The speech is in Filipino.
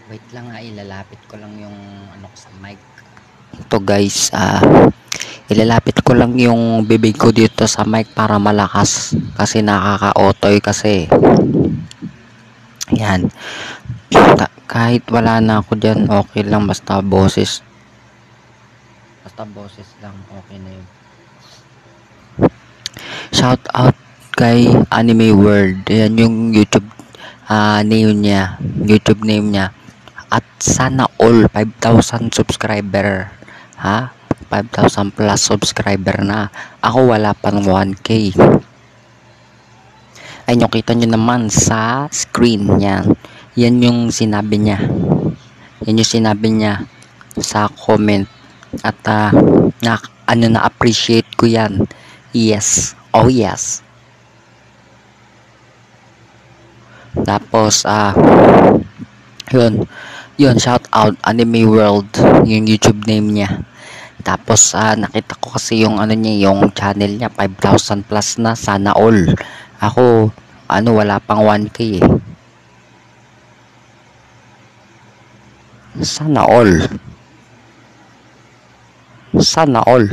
Wait lang ilalapit ko lang yung ano ko sa mic. Ito guys, ilalapit ko lang yung bibig ko dito sa mic para malakas kasi nakaka-otoy kasi. Yan. Kahit wala na ako dyan, okay lang basta boses. Basta boses lang, okay na yun. Shout out kay Anime World. Yan yung YouTube name niya. YouTube name niya. At sana all 5,000 subscriber. Ha? 5,000 plus subscriber na. Ako wala pang 1K. Ay nyo kita nyo naman sa screen yan. Yan yung sinabi niya. Yan yung sinabi niya sa comment. At na appreciate ko yan. Yes. Oh yes. Tapos yun shout out Anime World yung YouTube name niya. Tapos nakita ko kasi yung ano niya, yung channel niya 5,000 plus na, sana all. Ako wala pang 1K eh. Sana all. Sana all.